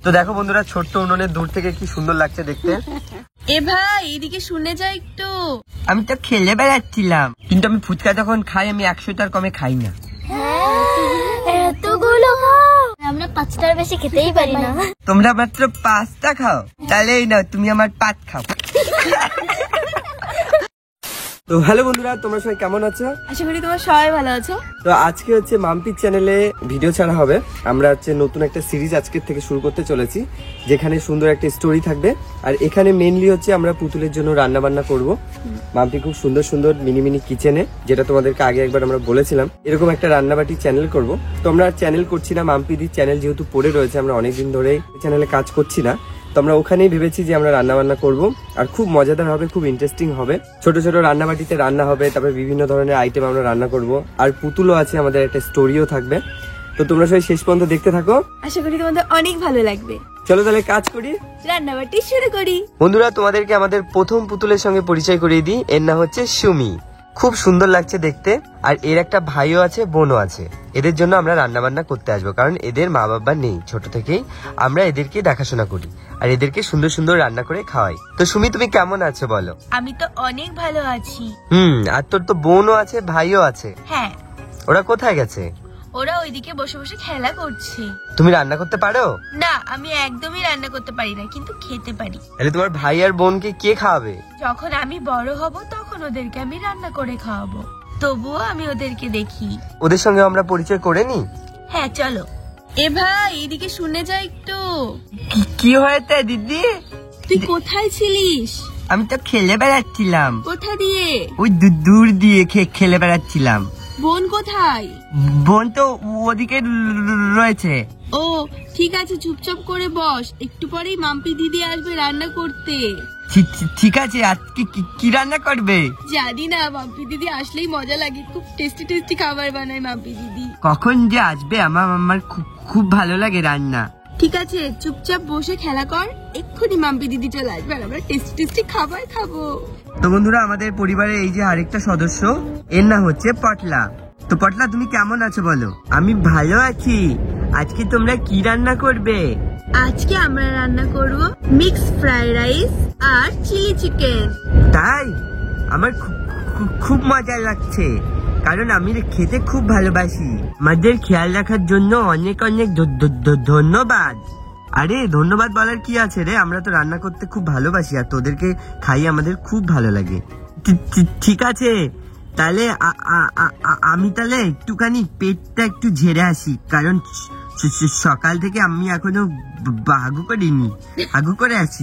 তো দেখো বন্ধুরা, ছোট্ট উনুনে দূর থেকে কি সুন্দর লাগছে দেখতে। এ ভাই এদিকে শুনে যা একটু। আমি তো খেলে বেড়াচ্ছিলাম, কিন্তু আমি ফুচকা যখন খাই আমি 100টার কমে খাই না। এতগুলো আমরা 5টার বেশি খেতেই পারি না। তোমরা মাত্র 5টা খাও, তাহলে এই নাও তুমি আমার 5 খাও। তো হ্যালো বন্ধুরা, তোমরা সবাই কেমন আছো? আশা করি তোমার সবাই ভালো আছো। তো আজকে হচ্ছে মাম্পির চ্যানেলে ভিডিও ছাড়া হবে। আমরা হচ্ছে নতুন একটা সিরিজ আজকের থেকে শুরু করতে চলেছি, যেখানে সুন্দর একটা স্টোরি থাকবে। আর এখানে মেইনলি হচ্ছে আমরা পুতুলের জন্য রান্না বান্না করব। মাম্পি খুব সুন্দর সুন্দর মিনি মিনি কিচেনে, যেটা তোমাদেরকে আগে একবার আমরা বলেছিলাম, এরকম একটা রান্নাবাটি চ্যানেল করব। তো আমরা চ্যানেল করছি না, মাম্পিদির চ্যানেল যেহেতু পড়ে রয়েছে, আমরা অনেকদিন ধরে চ্যানেলে কাজ করছি না। তো আমরা ওখানেই ভেবেছি যে আমরা রান্না বান্না করবো, আর খুব মজাদার হবে, খুব ইন্টারেস্টিং হবে। ছোট ছোট রান্নাবাটিতে রান্না হবে, তারপরে বিভিন্ন ধরনের আইটেম আমরা রান্না করব। আর পুতুলও আছে, আমাদের একটা স্টোরিও থাকবে। তো তোমরা সবাই শেষ পর্যন্ত দেখতে থাকো, আশা করি তোমাদের অনেক ভালো লাগবে। চলো তাহলে কাজ করি, রান্নাবাটি শুরু করি। বন্ধুরা তোমাদেরকে আমাদের প্রথম পুতুলের সঙ্গে পরিচয় করিয়ে দিই। এর নাম হচ্ছে সুমি। খুব সুন্দর লাগছে দেখতে, আর এর একটা ভাইও আছে, বোনও আছে। এদের জন্য আমরা রান্না বান্না করতে আসবো, কারণ এদের মা বাবা নেই। ছোট থেকেই আমরা এদেরকে দেখাশোনা করি, আর এদেরকে সুন্দর সুন্দর রান্না করে খাওয়াই। তো সুমি, তুমি কেমন আছো বলো? আমি তো অনেক ভালো আছি। আর তোর তো বোনও আছে, ভাইও আছে। হ্যাঁ। ওরা কোথায় গেছে? ওরা ওইদিকে বসে বসে খেলা করছে। তুমি রান্না করতে পারো? না, আমি একদমই রান্না করতে পারি না, কিন্তু খেতে পারি। তাহলে তোমার ভাই আর বোনকে কে খাওয়াবে? যখন আমি বড় হব তখন ওদেরকে আমি রান্না করে খাওয়াবো। তবুও আমি ওদেরকে দেখি। ওদের সঙ্গে আমরা পরিচয় করে নি। হ্যাঁ চলো। এ ভাই এদিকে শুনে যা একটু। কি হয়েছে দিদি? তুই কোথায় ছিলিস? আমি তো খেলে বেড়াচ্ছিলাম। কোথা দিয়ে? ওই দূর দিয়ে খেলে বেড়াচ্ছিলাম। বোন কোথায়? বোন তো ওদিকে রয়েছে। ও ঠিক আছে, চুপচাপ করে বস, একটু পরেই মাম্পি দিদি আসবে রান্না করতে। ঠিক আছে, আজকে কি রান্না করবে? জানি না, মাম্পি দিদি আসলেই মজা লাগে, খুব টেস্টি টেস্টি খাবার বানায় মাম্পি দিদি। কখন যে আসবে, আমার খুব ভালো লাগে রান্না। ঠিক আছে, চুপচাপ বসে খেলা কর, এক্ষুনি মাম্পি দিদি চলে আসবে আর আমরা টেস্টি টেস্টি খাবার খাবো। তো বন্ধুরা, আমাদের পরিবারে এই যে আরেকটা সদস্য, এর নাম হচ্ছে পটলা। তো পটলা, তুমি কেমন আছো বলো? আমি ভালো আছি। আজকে তোমরা কি রান্না করবে? আজকে আমরা রান্না করব মিক্স ফ্রাইড রাইস আর চিলি চিকেন। তাই? আমার খুব মজা লাগছে, কারণ আমি খেতে খুব ভালোবাসি। আমাদের খেয়াল রাখার জন্য অনেক অনেক ধন্যবাদ। আরে ধন্যবাদ বলার কি আছে রে, আমরা তো রান্না করতে খুব ভালোবাসি, আর তোদেরকে খাই আমাদের খুব ভালো লাগে। ঠিক আছে, তাহলে আমি তাহলে একটুখানি পেটটা একটু ঝেড়ে আসি, কারণ সকাল থেকে আমি এখনো আগু করিনি। আগু করে আসছি,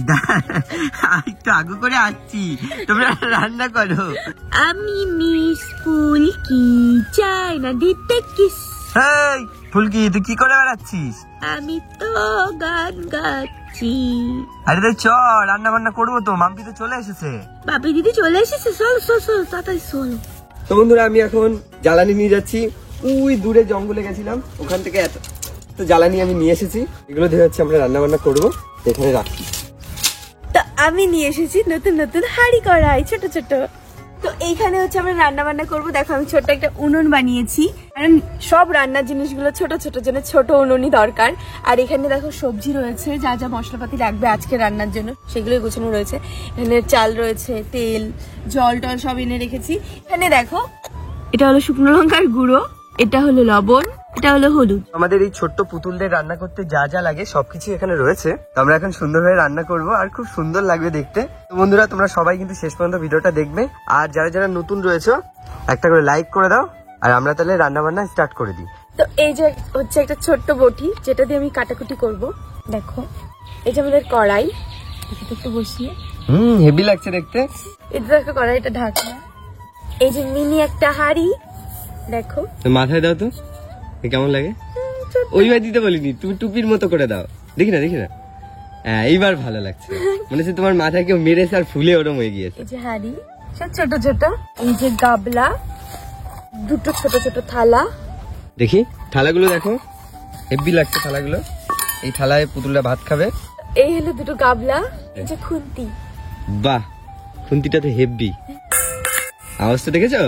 একটু আগু করে আসছি, তোমরা রান্না করো। আমি মিস ফুলকি চাই না দিতে কিস। এই ফুলকি, তুই কি করে বেড়াচ্ছিস? আমি তো গান গাচ্ছি। আরে চ, রান্না বান্না করবো তো, মাম্পি তো চলে এসেছে। বাপি দিদি চলে এসেছে, চল তাড়াতাড়ি চল। তো বন্ধুরা, আমি এখন জ্বালানি নিয়ে যাচ্ছি। ওই দূরে জঙ্গলে গেছিলাম, ওখান থেকে এত তো জ্বালানি আমি নিয়ে এসেছি। এগুলো দিয়ে হচ্ছে আমরা রান্না বান্না করবো, এখানে রাখি। তো আমি নিয়ে এসেছি নতুন নতুন হাঁড়ি কড়াই, ছোট ছোট। তো এইখানে হচ্ছে আমরা রান্না বান্না করবো। দেখো, আমি ছোট্ট একটা উনুন বানিয়েছি, কারণ সব রান্নার জিনিসগুলো ছোট ছোট জন্য ছোট উনুনই দরকার। আর এখানে দেখো সবজি রয়েছে, যা যা মশলাপাতি লাগবে আজকে রান্নার জন্য সেগুলোই গোছানো রয়েছে। এখানে চাল রয়েছে, তেল, জল টল সব এনে রেখেছি। এখানে দেখো, এটা হলো শুকনো লঙ্কার গুঁড়ো, এটা হলো লবণ, এটা হলো হলুদ। আমাদের এই ছোট্ট পুতুলদের রান্না করতে যা যা লাগে সবকিছু এখানে রয়েছে। তো আমরা এখন সুন্দরভাবে রান্না করব, আর খুব সুন্দর লাগবে দেখতে। তো বন্ধুরা, তোমরা সবাই কিন্তু শেষ পর্যন্ত ভিডিওটা দেখবে, আর যারা যারা নতুন রয়েছে একটা করে লাইক করে দাও, আর আমরা তাহলে রান্না বান্না স্টার্ট করে দিই। তো এই যে হচ্ছে একটা ছোট্ট বটি, যেটা দিয়ে আমি কাটাকুটি করব। দেখো, এই যে আমাদের কড়াই, একটু বসিয়ে হেভি লাগছে দেখতে। এটা দেখো কড়াইটা ঢাকনা। এই যে মিনি একটা হাঁড়ি, দেখো মাথায় দাও তো, কেমন লাগে? ওইবার দিতে বলিনি, তুমি টুপির মতো করে দাও, দেখি না। হ্যাঁ, এইবার ভালো লাগছে, মনে হচ্ছে তোমার মাথায় কেউ মেরেছে আর ফুলে ওরম হয়ে গিয়েছে। এই যে হাঁড়ি সব ছোট ছোট, এই যে গাবলা, দুটো ছোট ছোট থালা। দেখি থালাগুলো, দেখো হেভি লাগছে থালাগুলো। এই থালায় পুতুলরা ভাত খাবে। এই হলো দুটো গাবলা। এই যে খুন্তি, বাহ, খুন্তিটা তো হেভি, আওয়াজটা দেখেছো?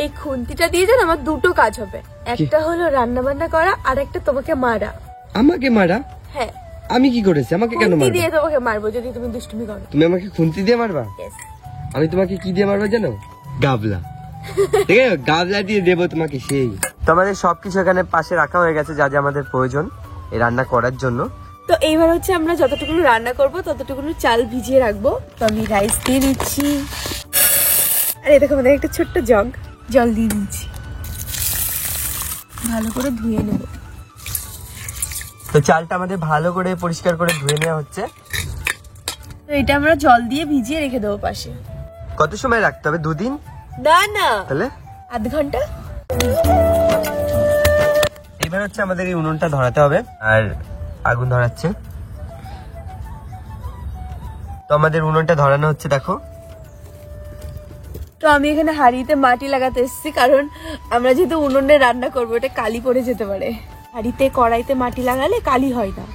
এই খুন্তিটা দিয়ে যেন আমার দুটো কাজ হবে, একটা হলো রান্না বান্না করা, আর একটা তোমাকে মারা। আমাকে মারা? হ্যাঁ, আমি কি করেছি? আমাকে কেন খুন্তি মারবে? দিয়ে তোমাকে মারবো যদি তুমি দুষ্টুমি করো। তুমি আমাকে খুন্তি দিয়ে মারবা? Yes. আমি তোমাকে কি দিয়ে মারবো জানো? গাবলা। ঠিক আছে, গাবলা দিয়ে দেবো তোমাকে সেই। তো আমাদের সবকিছু এখানে পাশে রাখা হয়ে গেছে, যা যা আমাদের প্রয়োজন এই রান্না করার জন্য। তো এইবার হচ্ছে আমরা যতটুকু রান্না করব ততটুকু চাল ভিজিয়ে রাখবো। তো আমি রাইস দিয়ে দিচ্ছি, আর এই দেখো আমাদের একটা ছোট্ট জল দিয়ে দিচ্ছি, ভালো করে ধুয়ে নেব। তো চালটা আমাদের ভালো করে পরিষ্কার করে ধুয়ে নেওয়া হচ্ছে। তো এটা আমরা জল দিয়ে ভিজিয়ে রেখে দেবো পাশে। কত সময় রাখতে হবে? 2 দিন? না তাহলে আধ ঘন্টা। এবার হচ্ছে আমাদের এই উনুনটা ধরাতে হবে, আর আগুন ধরাচ্ছে। তো আমাদের উনুনটা ধরানো হচ্ছে, দেখো। তো আমি এখানে হাঁড়িতে মাটি লাগাতে এসেছি, কারণ আমরা যেহেতু উনুনে রান্না করবো এটা কালি পড়ে যেতে পারে। হাঁড়িতে কড়াইতে মাটি লাগালে কালি হয় না,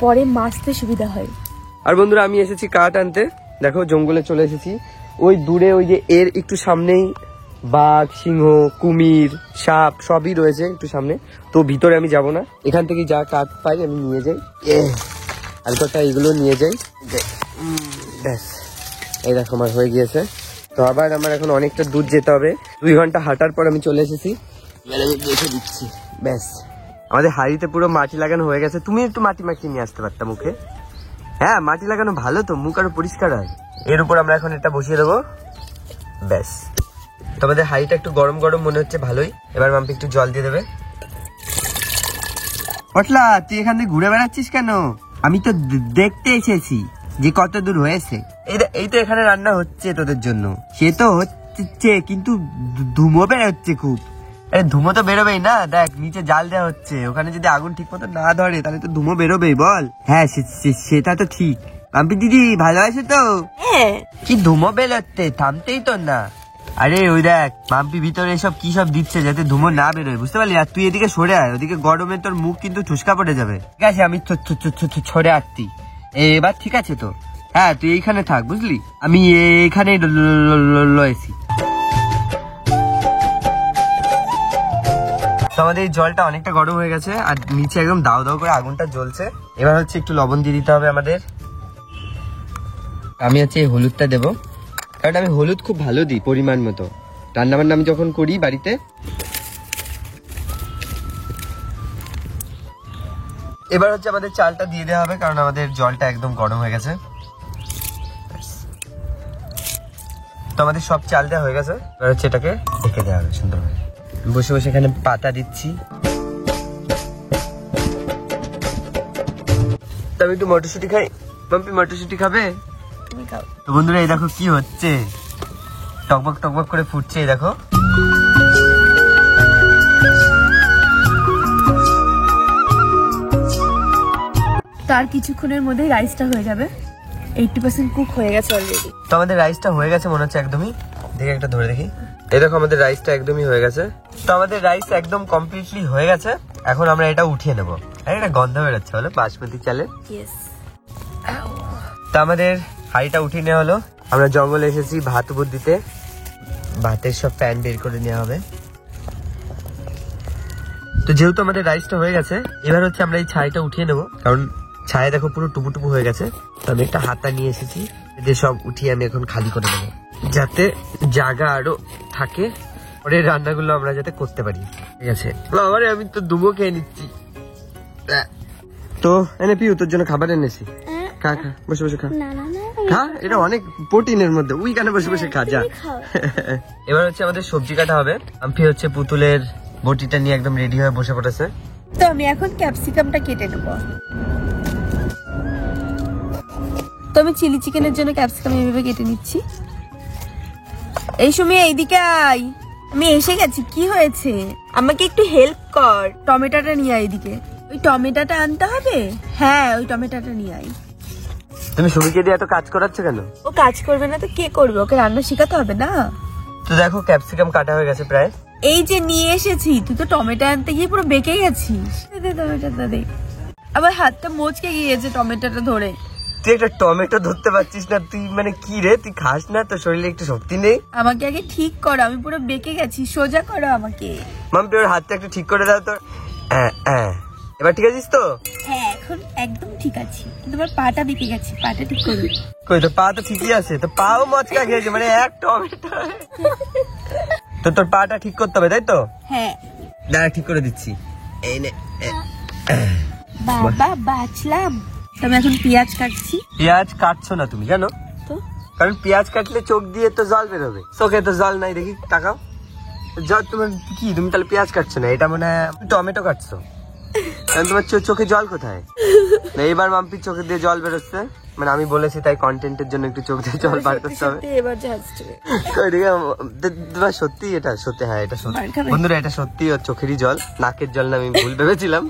পরে মাজতে সুবিধা হয়। আর বন্ধুরা আমি এসেছি কাঠ আনতে, দেখো জঙ্গলে চলে এসেছি। ওই দূরে ওই যে এর একটু সামনেই বাঘ, সিংহ, কুমির, সাপ সবই রয়েছে একটু সামনে। তো ভিতরে আমি যাব না, এখান থেকে যা কাঠ পাই আমি নিয়ে যাই, আর কটা এগুলো নিয়ে যাই। ব্যাস, এই দেখো আমার হয়ে গিয়েছে। তো আবার আমার এখন অনেকটা দূর যেতে হবে, 2 ঘন্টা হাঁটার পর আমি চলে এসেছি। আমি দেখে দিচ্ছি, ব্যাস আমাদের হাড়িতে পুরো মাটি লাগানো হয়ে গেছে। তুমি একটু মাটি মাখিয়ে নিয়ে আসতে পারতাম মুখে। হ্যাঁ, মাটি লাগানো ভালো, তো মুখ আরো পরিষ্কার হয়। এর উপর আমরা এখন এটা বসিয়ে দেবো, ব্যাস। তোমাদের হাড়িটা একটু গরম গরম মনে হচ্ছে, ভালোই। এবার মাম্পি একটু জল দিয়ে দেবে। পটলা, তুই এখান থেকে ঘুরে বেড়াচ্ছিস কেন? আমি তো দেখতে এসেছি যে কত দূর হয়েছে। এই তো এখানে রান্না হচ্ছে তোদের জন্য। সে তো হচ্ছে, কিন্তু ধুমো বেরোচ্ছে খুব। আরে ধুমো তো বেরোবেই না, দেখ নিচে জাল দেওয়া হচ্ছে, ওখানে যদি আগুন ঠিক মতো না ধরে তাহলে তো ধুমো বেরোবেই, বল। হ্যাঁ সেটা তো ঠিক। মাম্পি দিদি ভালো আছে তো? হ্যাঁ। কি ধুমো বেরোচ্ছে, থামতেই তো না। আরে ওই দেখ মাম্পি ভিতরে এসব কি সব দিচ্ছে যাতে ধুমো না বেরোয়, বুঝতে পারলি? আর তুই এদিকে সরে আয়, ওদিকে গরমে তোর মুখ কিন্তু ঠুসকা পড়ে যাবে। ঠিক আছে, আমি সরে আসছি। এবার ঠিক আছে তো? হ্যাঁ, তুই এইখানে থাক, বুঝলি? আমি এইখানেই রয়েছি। তো আমাদের এই জলটা অনেকটা গরম হয়ে গেছে, আর নিচে একদম দাও দাও করে আগুনটা জ্বলছে। এবার হচ্ছে একটু লবণ দিয়ে দিতে হবে আমাদের। আমি হচ্ছে এই হলুদটা দেবো, কারণ আমি হলুদ খুব ভালো দিই পরিমাণ মতো, রান্না বান্না আমি যখন করি বাড়িতে। এবার হচ্ছে আমাদের চালটা দিয়ে দেওয়া হবে, কারণ আমাদের জলটা একদম গরম হয়ে গেছে। তো আমাদের সব চাল দেওয়া হয়ে গেছে, এবার হচ্ছে এটাকে ঢেকে দেওয়া হবে সুন্দরভাবে। বসে বসে এখানে পাতা দিচ্ছি। তো আমি একটু মটরশুঁটি খাই। মাম্পি মটরশুঁটি খাবে? তুমি খাও। তো বন্ধুরা এই দেখো কি হচ্ছে, টকবক টকবক করে ফুটছে, এই দেখো। তার কিছুক্ষণের মধ্যে রাইসটা হয়ে যাবে, 80% কুক হয়ে গেছে অলরেডি। তো আমাদের রাইসটা হয়ে গেছে মনে হচ্ছে একদমই। দেখে একটা ধরে দেখি, এই দেখো আমাদের রাইসটা একদমই হয়ে গেছে। তো আমাদের রাইস একদম কমপ্লিটলি হয়ে গেছে। এখন আমরা এটা উঠিয়ে নেবো। আর এটা গন্ধ বেরোচ্ছে হলো বাসমতি চালের। তো আমাদের হাঁড়িটা উঠিয়ে নেওয়া হলো। আমরা জঙ্গলে এসেছি ভাত উপর দিতে, ভাতের সব প্যান বের করে নেওয়া হবে। তো যেহেতু আমাদের রাইসটা হয়ে গেছে, এবার হচ্ছে আমরা এই ছাইটা উঠিয়ে নেবো, কারণ ছায়া দেখো পুরো টুপু টুপু হয়ে গেছে। তো আমি একটা হাতা নিয়ে এসেছি, যে সব উঠিয়ে আমি এখন খালি করে দেবো, যাতে জায়গা আরো থাকে পরের রান্নাগুলো আমরা যাতে করতে পারি। ঠিক আছে, আরে আমি তো দুমো খেয়ে নিচ্ছি। তো এনে পিউ, তোর জন্য খাবার এনেছি, খা খা, বসে বসে খা। না না না খা, এটা অনেক প্রোটিনের মধ্যে, ওই কানে বসে বসে খা যা। এবার হচ্ছে আমাদের সবজি কাটা হবে। আমি হচ্ছে পুতুলের বটিটা নিয়ে একদম রেডি হয়ে বসে পড়েছে। তো আমি এখন ক্যাপসিকামটা কেটে নেব। তো আমি চিলি চিকেনের জন্য ক্যাপসিকাম এইভাবে কেটে নিচ্ছি। এই সময় এইদিকে আয়, আমি এসে গেছি। কি হয়েছে? আমাকে একটু হেল্প কর, টমেটোটা নিয়ে আয় এদিকে। ওই টমেটোটা আনতে হবে। হ্যাঁ, ওই টমেটোটা নিয়ে আয়। তুমি সুমিকে দিয়ে এত কাজ করাচ্ছ কেন? ও কাজ করবে না তো কে করবে? ওকে রান্না শেখাতে হবে না? তো দেখো ক্যাপসিকাম কাটা হয়ে গেছে প্রায়। এই যে নিয়ে এসেছি, তুই তো টমেটো আনতে গিয়ে পুরো বেঁকে গেছিস। টমেটোটা দে। আবার হাতটা মোচকে গিয়েছে টমেটোটা ধরে। তুই একটা টমেটো ধরতে পারছিস না? তুই মানে কি রে, তুই খাস না? তোর শরীরে একটু শক্তি নেই? আমাকে আগে ঠিক করো, আমি পুরো বেঁকে গেছি, সোজা করো আমাকে। মাম্পি ওর হাতটা একটু ঠিক করে দাও তো। এবার ঠিক আছিস তো? হ্যাঁ এখন একদম ঠিক আছে, কিন্তু আমার পাটা বেঁকে গেছে, পাটা ঠিক করো। কই তো পা তো ঠিকই আছে, তো পাও মচকা খেয়েছে মানে এক টমেটো। তো তোর পাটা ঠিক করতে হবে তাই তো? হ্যাঁ দাঁড়া ঠিক করে দিচ্ছি, এই নে। বাবা বাঁচলাম। তো আমি এখন পেঁয়াজ কাটছি। পেঁয়াজ কাটছো না তুমি জানো? তো কারণ পেঁয়াজ কাটলে চোখ দিয়ে তো জল বেরোবে, চোখে তো জল নাই, দেখি তাকাও জল। তোমার কি, তুমি তাহলে পেঁয়াজ কাটছো না, এটা মনে হয় টমেটো কাটছো। কারণ তোমার চোখে জল কোথায়? না এইবার মাম্পির চোখে দিয়ে জল বেরোচ্ছে, মানে আমি বলেছি তাই কন্টেন্টের জন্য একটু চোখ দিয়ে জল বার করতে হবে। এবার জাহাজ তোমার সত্যি এটা সত্যি, হ্যাঁ এটা সত্যি বন্ধুরা, এটা সত্যি ওর চোখেরই জল, নাকের জল না, আমি ভুল ভেবেছিলাম।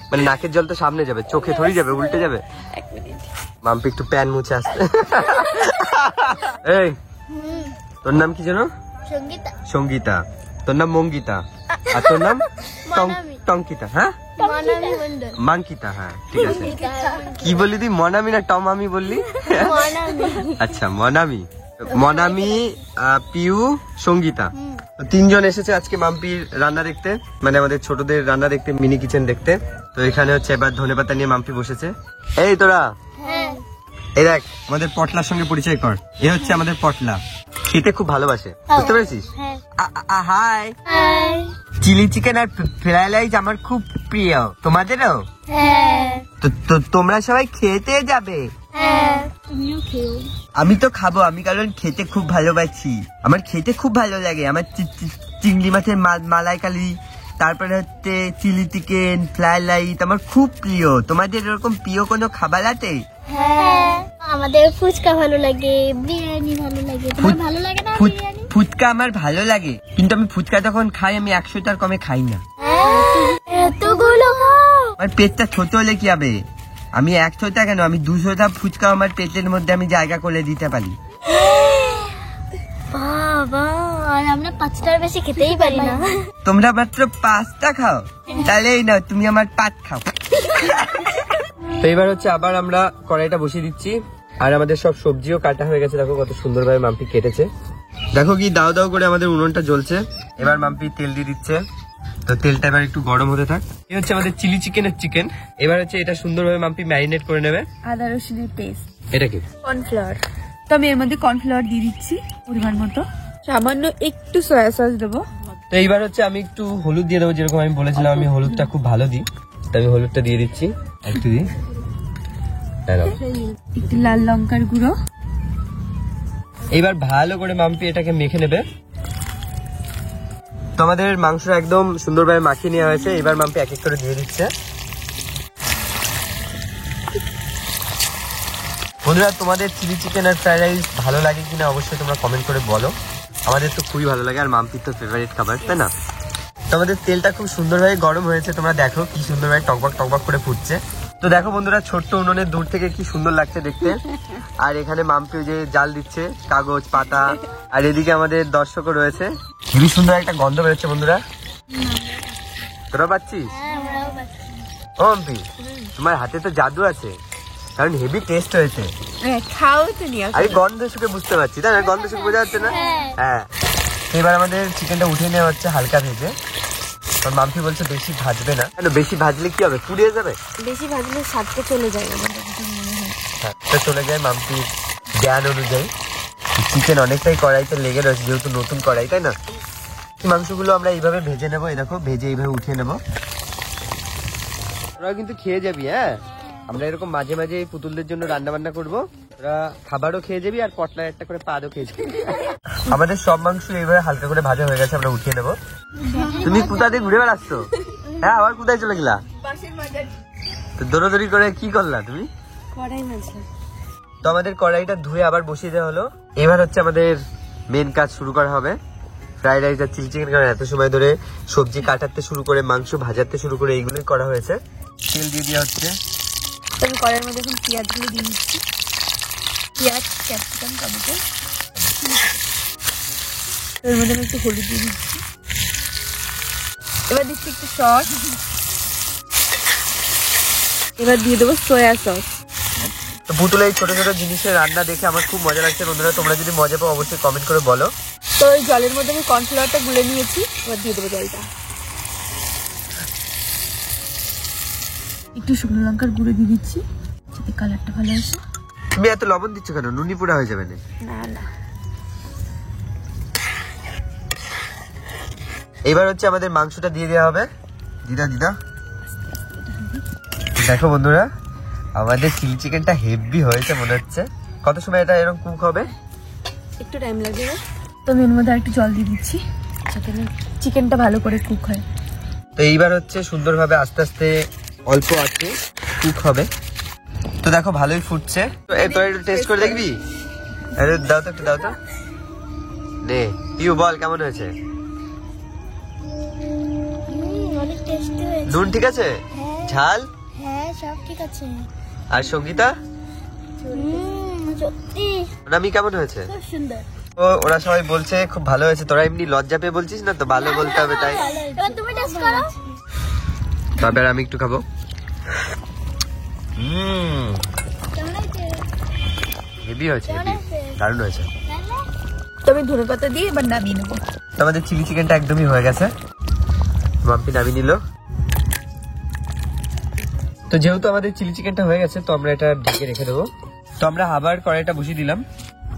মানে নাকের জল তো সামনে যাবে, চোখে থরি যাবে, উল্টে যাবে। এক মিনিট। মাম্পি একটু প্যান মুছে আসছে। এই তোর নাম কি জানো? সঙ্গীতা। সঙ্গীতা। তোর নাম মঙ্গিতা। আর তোর নাম টঙ্কিতা। হ্যাঁ মনামি মন্ডল। মাঙ্কিতা। হ্যাঁ ঠিক আছে। কি বললি তুই, মনামি না টমামি বললি? মনামি। আচ্ছা মনামি। মনামি, পিউ, সঙ্গীতা, তো তিনজন এসেছে আজকে মাম্পির রান্না দেখতে, মানে আমাদের ছোটদের রান্না দেখতে, মিনি কিচেন দেখতে। তো এখানে হচ্ছে এবার ধনেপাতা নিয়ে মাম্পি বসেছে। এই তোরা হ্যাঁ। এই দেখ, আমাদের পটলার সঙ্গে পরিচয় কর। এ হচ্ছে আমাদের পটলা, খেতে খুব ভালোবাসে, বুঝতে পেরেছিস? হ্যাঁ। হাই। হাই। চিলি চিকেন আর ফ্রাইড রাইস আমার খুব প্রিয়, তোমাদেরও? হ্যাঁ। তো তোমরা সবাই খেতে যাবে? হ্যাঁ। তুমিও খেও। আমি তো খাবো, আমি কারণ খেতে খুব ভালোবাসি, আমার খেতে খুব ভালো লাগে। আমার চিংড়ি মাছের মালাইকারি, তারপরে হচ্ছে চিলি চিকেন, ফ্রাইড রাইস আমার খুব প্রিয়। তোমাদের এরকম প্রিয় কোনো খাবার আছে? হ্যাঁ। আমাদের ফুচকা ভালো লাগে, বিরিয়ানি ভালো লাগে। তোমার ভালো লাগে না বিরিয়ানি? ফুচকা আমার ভালো লাগে, কিন্তু আমি ফুচকা যখন খাই আমি 100টার কমে খাই না। এতগুলো খাও? আমার পেটটা ছোট হলে কি হবে? আমি 100টা কেন, আমি 200টা ফুচকা আমার পেটের মধ্যে আমি জায়গা করে দিতে পারি। বাবা, আর আমরা 5টার বেশি খেতেই পারি না। তোমরা মাত্র 5টা খাও, তাহলে এই নাও তুমি আমার 5 খাও। তো এবার হচ্ছে আবার আমরা কড়াইটা বসিয়ে দিচ্ছি, আর আমাদের সব সবজিও কাটা হয়ে গেছে। দেখো কত সুন্দরভাবে মাম্পি কেটেছে, দেখো কি দাও দাও করে আমাদের উনুনটা জ্বলছে। এবার মাম্পি তেল দিয়ে দিচ্ছে, তো তেলটা এবার একটু গরম হতে থাক। এই হচ্ছে আমাদের চিলি চিকেনের চিকেন। এবার হচ্ছে এটা সুন্দরভাবে মাম্পি ম্যারিনেট করে নেবে। আদা রসুনের পেস্ট, এটা কি? কর্নফ্লাওয়ার। তো আমি এর মধ্যে কর্নফ্লাওয়ার দিয়ে দিচ্ছি পরিমাণ মতো, সামান্য একটু সয়া সস দেবো। তো এইবার হচ্ছে আমি একটু হলুদ দিয়ে দেবো, যেরকম আমি বলেছিলাম আমি হলুদটা খুব ভালো দিই, তো আমি হলুদটা দিয়ে দিচ্ছি একটু দিই। একটু লাল লঙ্কার গুঁড়ো। এইবার ভালো করে মাম্পি এটাকে মেখে নেবে। তো আমাদের মাংস একদম সুন্দরভাবে মাখিয়ে নেওয়া হয়েছে, এবার মাম্পি এক এক করে দিয়ে দিচ্ছে। বন্ধুরা তোমাদের চিলি চিকেন আর ফ্রাইড রাইস ভালো লাগে কিনা অবশ্যই তোমরা কমেন্ট করে বলো। আমাদের তো খুবই ভালো লাগে, আর মাম্পির তো ফেভারিট খাবার, তাই না? তো আমাদের তেলটা খুব সুন্দরভাবে গরম হয়েছে, তোমরা দেখো কি সুন্দরভাবে টকবক টকবক করে ফুটছে। তো দেখো বন্ধুরা, ছোট্ট উনুনে দূর থেকে কি সুন্দর লাগছে দেখতে। আর এখানে মাম্পি যে জাল দিচ্ছে, কাগজ পাতা, আর এদিকে আমাদের দর্শকও রয়েছে। খুবই সুন্দর একটা গন্ধ বেরোচ্ছে বন্ধুরা, তোরা পাচ্ছিস? ও মাম্পি, তোমার হাতে তো জাদু আছে, কারণ হেভি টেস্ট হয়েছে। খাও তো নিয়ে আমি গন্ধ শুকে বুঝতে পারছি, তাই না? গন্ধ শুকে বোঝা যাচ্ছে না? হ্যাঁ। এবার আমাদের চিকেনটা উঠিয়ে নেওয়া হচ্ছে হালকা ভেজে। আর মাম্পি বলছে বেশি ভাজবে না, কেন বেশি ভাজলে কি হবে, পুড়িয়ে যাবে? বেশি ভাজলে স্বাদটা চলে যায়, স্বাদটা চলে যায় মাম্পির জ্ঞান অনুযায়ী। চিকেন অনেকটাই কড়াইতে লেগে রয়েছে, যেহেতু নতুন কড়াই, তাই না? মাংসগুলো আমরা এইভাবে ভেজে নেবো, এই দেখো ভেজে এইভাবে উঠিয়ে নেবো। তোরা কিন্তু খেয়ে যাবি, হ্যাঁ? আমরা এরকম মাঝে মাঝে পুতুলদের জন্য রান্না বান্না করবো, তোরা খাবারও খেয়ে যাবি আর পটলা একটা করে পাদও খেয়ে যাবি। আমাদের সব মাংস এইভাবে হালকা করে ভাজা হয়ে গেছে, আমরা উঠিয়ে নেবো। তুমি কোথা দিয়ে ঘুরে বেড়াচ্ছ? হ্যাঁ, আবার কোথায় চলে গেলা? তো দৌড়াদৌড়ি করে কি করলা তুমি? কড়াই মাঝে। তো আমাদের কড়াইটা ধুয়ে আবার বসিয়ে দেওয়া হলো। এবার হচ্ছে আমাদের মেন কাজ শুরু করা হবে, ফ্রাইড রাইস আর চিলি চিকেন। কারণ এত সময় ধরে সবজি কাটাতে শুরু করে মাংস ভাজাতে শুরু করে এইগুলোই করা হয়েছে। তেল দিয়ে দেওয়া হচ্ছে। আমি কড়াইয়ের মধ্যে এখন পেঁয়াজগুলো দিয়ে দিচ্ছি, পেঁয়াজ, ক্যাপসিকাম, টমেটো। এর মধ্যে আমি একটু হলুদ দিয়ে দিচ্ছি, এবার দিচ্ছি একটু সস, এবার দিয়ে দেবো সয়া সস। তো পুতুল এই ছোট ছোট জিনিসের রান্না দেখে আমার খুব মজা লাগছে। বন্ধুরা তোমরা যদি মজা পাও অবশ্যই কমেন্ট করে বলো। তো ওই জলের মধ্যে আমি কর্নফ্লাওয়ারটা গুলে নিয়েছি, এবার দিয়ে দেবো জলটা। একটু শুকনো লঙ্কার গুঁড়ো দিয়ে দিচ্ছি যাতে কালারটা ভালো আসে। তুমি এত লবণ দিচ্ছ কেন? নুনি পোড়া হয়ে যাবে না? না না, এবার হচ্ছে আমাদের মাংসটা দিয়ে দেওয়া হবে। দিদা দিদা দেখো বন্ধুরা, আমাদের চিলি চিকেনটা হেভি হয়েছে মনে হচ্ছে। কত সময় এটা এরকম কুক হবে? একটু টাইম লাগবে। তো আমি এর মধ্যে একটু জল দিয়ে দিচ্ছি যাতে চিকেনটা ভালো করে কুক হয়। তো এইবার হচ্ছে সুন্দরভাবে আস্তে আস্তে অল্প আছে কুক হবে। তো দেখো ভালোই ফুটছে। তো তোর একটু টেস্ট করে দেখবি? আরে দাও তো, একটু দাও তো। নে পিউ, বল কেমন হয়েছে? অনেক টেস্টি হয়েছে। নুন ঠিক আছে? ঝাল? হ্যাঁ, সব ঠিক আছে। আর সঙ্গীতা সত্যি নামি কেমন হয়েছে? খুব সুন্দর। ও ওরা সবাই বলছে খুব ভালো হয়েছে। তোরা এমনি লজ্জা পেয়ে বলছিস না তো, ভালো বলতে হবে তাই। এবার তুমি টেস্ট করো। তবে আমি একটু খাবো। কেমন হয়েছে? হেভি হয়েছে, হেভি দারুণ হয়েছে। তো আমি ধনেপাতা দিয়ে এবার নামিয়ে নেবো। তো আমাদের চিলি চিকেনটা একদমই হয়ে গেছে। মাম্পি নামিয়ে নিল। তো যেহেতু আমাদের চিলি চিকেনটা হয়ে গেছে, তো আমরা এটা ঢেকে রেখে দেবো। তো আমরা আবার কড়াইটা বসিয়ে দিলাম।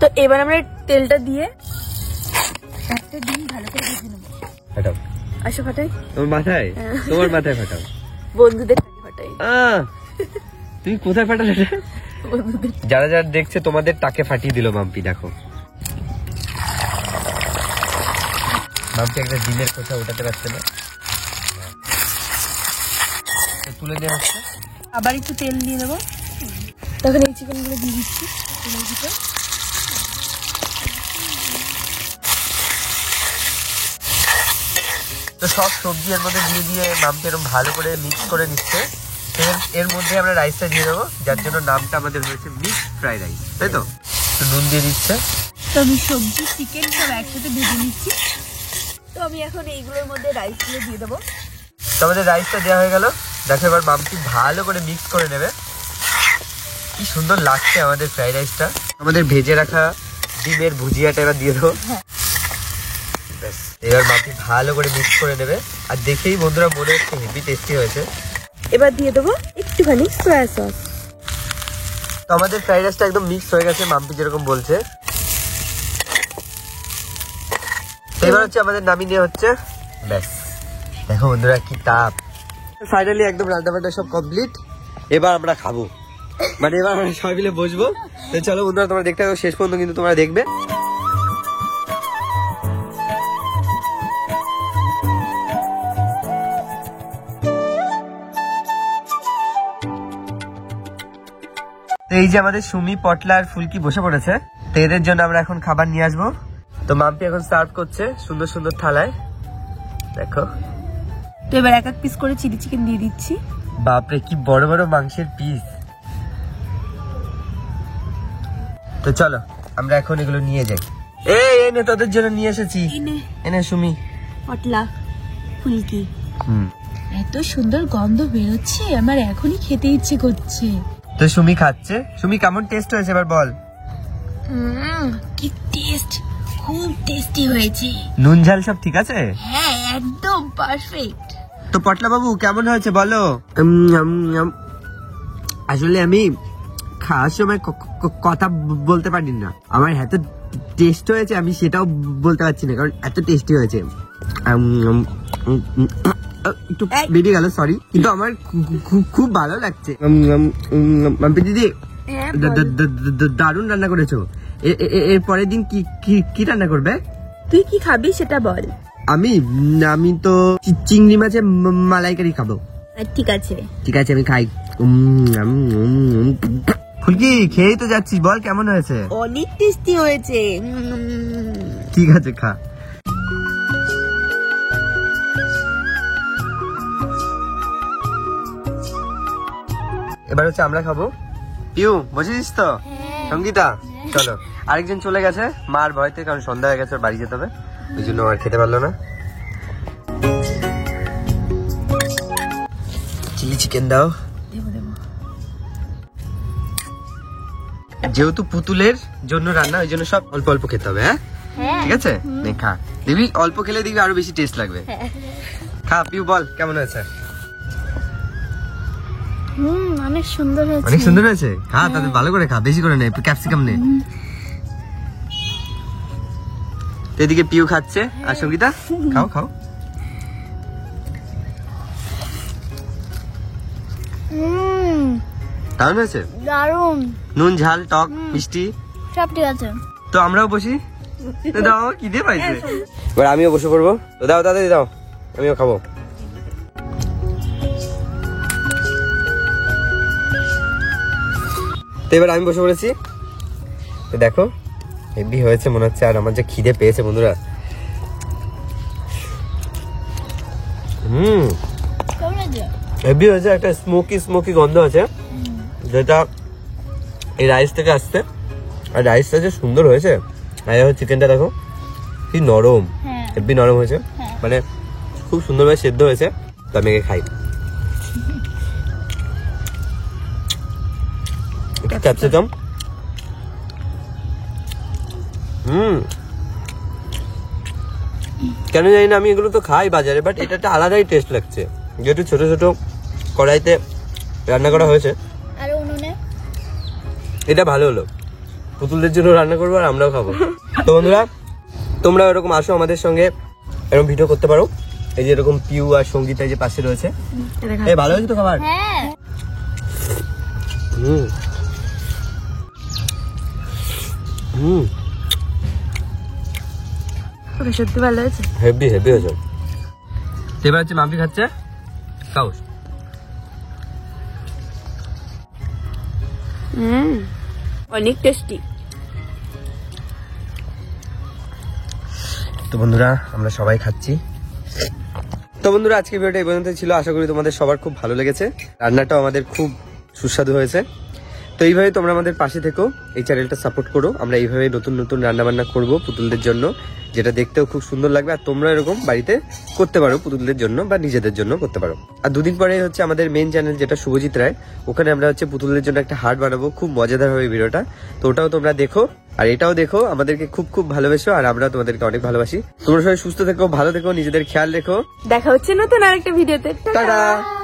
তো এবার আমরা তেলটা দিয়ে একটা ডিম ভালো করে ভেজে নেবো। ফাটাও আসো ফাটাই, তোমার মাথায়, তোমার মাথায় ফাটাও। বন্ধুদের সাথে ফাটাই। তুমি কোথায় ফাটালে? বন্ধুদের। যারা যারা দেখছে তোমাদের টাকে ফাটিয়ে দিল মাম্পি। দেখো মাম্পি একটা ডিমের কোথা ওঠাতে পারছে না, তুলে দেওয়া হচ্ছে। আবার একটু তেল দিয়ে দেবো। তখন এই চিকেন গুলো দিয়ে দিচ্ছি তেলের ভিতর। তো সব সবজি এর মধ্যে দিয়ে দিয়ে মাম্পি এরকম ভালো করে মিক্স করে নিচ্ছে। এর মধ্যে আমরা রাইসটা দিয়ে দেবো, যার জন্য নামটা আমাদের হয়েছে মিক্সড ফ্রাইড রাইস, তাই তো? তো নুন দিয়ে দিচ্ছে। তো আমি সবজি চিকেন সব একসাথে ভেজে নিচ্ছি। তো আমি এখন এইগুলোর মধ্যে রাইসগুলো দিয়ে দেবো। তো আমাদের রাইসটা দেওয়া হয়ে গেল। দেখো এবার মাম্পি ভালো করে মিক্স করে নেবে। কি সুন্দর লাগছে আমাদের ফ্রাইড রাইসটা। আমাদের ভেজে রাখা ডিমের ভুজিয়াটা এবার দিয়ে দেবো। ব্যাস, এবার মাম্পি ভালো করে মিক্স করে নেবে। আর দেখেই বন্ধুরা মনে হচ্ছে হেভি টেস্টি হয়েছে। এবার দিয়ে দেবো একটুখানি সয়া সস। তো আমাদের ফ্রাইড রাইসটা একদম মিক্স হয়ে গেছে মাম্পি যেরকম বলছে। এবার হচ্ছে আমাদের নামিয়ে নেওয়া হচ্ছে। ব্যাস, দেখো বন্ধুরা কি তাপ। ফাইনালি একদম রান্না বান্না সব কমপ্লিট। এবার আমরা খাবো, মানে এবার আমরা সবাই মিলে বসবো। তো চলো বন্ধুরা, তোমরা দেখতে থাকো শেষ পর্যন্ত, কিন্তু তোমরা দেখবে। তো এই যে আমাদের সুমি, পটলা আর ফুলকি বসে পড়েছে। তো এদের জন্য আমরা এখন খাবার নিয়ে আসবো। তো মাম্পি এখন সার্ভ করছে সুন্দর সুন্দর থালায়, দেখো। তো এবার এক এক পিস করে চিলি চিকেন দিয়ে দিচ্ছি। বাপরে কি বড় বড় মাংসের পিস। তো চলো আমরা এখন এগুলো নিয়ে যাই। এই এনে তোদের জন্য নিয়ে এসেছি। এনে সুমি, পটলা, ফুলকি। এত সুন্দর গন্ধ বেরোচ্ছে, আমার এখনই খেতে ইচ্ছে করছে। তো সুমি খাচ্ছে। সুমি কেমন টেস্ট হয়েছে এবার বল। কি টেস্ট, খুব টেস্টি হয়েছে। নুন ঝাল সব ঠিক আছে? হ্যাঁ, একদম পারফেক্ট। তো পটলা বাবু কেমন হয়েছে বলো। আসলে আমি খাওয়ার সময় কথা বলতে পারি না। আমার এত টেস্ট হয়েছে আমি সেটাও বলতে পারছি না, কারণ এত টেস্টি হয়েছে। একটু বেরিয়ে গেল, সরি, কিন্তু আমার খুব ভালো লাগছে। মাম্পি দিদি দারুণ রান্না করেছো। এর পরের দিন কি রান্না করবে? তুই কি খাবি সেটা বল। আমি তো চিংড়ি মাছের মালাইকারি খাবো। ঠিক আছে, ঠিক আছে, আমি খাই। ফুলকি খেয়েই তো যাচ্ছিস, বল কেমন হয়েছে। অনেক টেস্টি হয়েছে। ঠিক আছে, খা। এবার হচ্ছে আমরা খাবো। পিউ বুঝেছিস তো? সঙ্গীতা চলো। আরেকজন চলে গেছে মার ভয়তে, কারণ সন্ধ্যা হয়ে গেছে, বাড়ি যেতে হবে, ওই জন্য আর খেতে পারলো না। চিলি চিকেন দাও। যেহেতু পুতুলের জন্য রান্না, ওই জন্য সব অল্প অল্প খেতে হবে। হ্যাঁ ঠিক আছে, নে খা। দেখবি অল্প খেলে দেখবি আরো বেশি টেস্ট লাগবে। খা পিউ, বল কেমন হয়েছে। অনেক সুন্দর হয়েছে। অনেক সুন্দর হয়েছে। খা তাদের ভালো করে খা, বেশি করে নে, একটু ক্যাপসিকাম নে। তো এদিকে পিউ খাচ্ছে আর সঙ্গীতা খাও খাও। দারুণ হয়েছে, দারুন। নুন ঝাল টক মিষ্টি সব ঠিক আছে। তো আমরাও বসি। দাও কি দিয়ে পাইছে। এবার আমিও বসে পড়বো। তো দাও দাদা দাও, আমিও খাবো। তো এবার আমি বসে পড়েছি। তো দেখো হেভি হয়েছে মনে হচ্ছে, আর আমার যে খিদে পেয়েছে বন্ধুরা। কেমন আছে? হেভি হয়েছে, একটা স্মোকি স্মোকি গন্ধ আছে যেটা এই রাইস থেকে আসছে। আর রাইসটা যে সুন্দর হয়েছে, আর চিকেনটা দেখো কি নরম, হ্যাঁ। হেভি নরম হয়েছে, হ্যাঁ। মানে খুব সুন্দরভাবে সেদ্ধ হয়েছে। তো আমি একে খাই। এটা ক্যাপসিকাম। কেন জানি না, আমি এগুলো তো খাই বাজারে, বাট এটা একটা আলাদাই টেস্ট লাগছে, যেহেতু ছোট ছোট কড়াইতে রান্না করা হয়েছে। আর উনুনে এটা ভালো হলো, পুতুলদের জন্য রান্না করবো আর আমরাও খাবো। তো বন্ধুরা তোমরা এরকম আসো আমাদের সঙ্গে, এরকম ভিডিও করতে পারো। এই যে এরকম পিউ আর সঙ্গীতা এই যে পাশে রয়েছে। এই ভালো হয়েছে তো খাবার? হ্যাঁ। হুম হুম সত্যি ভালো হয়েছে। হেভি হেভি হয়েছে। এবার হচ্ছে মাম্পি খাচ্ছে, খাও। অনেক টেস্টি। তো বন্ধুরা আমরা সবাই খাচ্ছি। তো বন্ধুরা আজকে ভিডিওটা এই পর্যন্ত ছিল, আশা করি তোমাদের সবার খুব ভালো লেগেছে। রান্নাটাও আমাদের খুব সুস্বাদু হয়েছে। তো এইভাবে তোমরা আমাদের পাশে থেকো, এই চ্যানেলটা সাপোর্ট করো। আমরা এইভাবে নতুন নতুন রান্না বান্না করবো পুতুলদের জন্য, যেটা দেখতেও খুব সুন্দর লাগবে। আর তোমরা এরকম বাড়িতে করতে পারো পুতুলদের জন্য বা নিজেদের জন্য করতে পারো। আর দুদিন পরে হচ্ছে আমাদের মেন চ্যানেল যেটা শুভজিৎ রায়, ওখানে আমরা হচ্ছে পুতুলদের জন্য একটা হার্ট বানাবো, খুব মজাদার হবে ভিডিওটা। তো ওটাও তোমরা দেখো, আর এটাও দেখো। আমাদেরকে খুব খুব ভালোবেসো, আর আমরা তোমাদেরকে অনেক ভালোবাসি। তোমরা সবাই সুস্থ থেকো, ভালো থেকো, নিজেদের খেয়াল রেখো। দেখা হচ্ছে নতুন আরেকটা ভিডিওতে। টাটা। টাটা।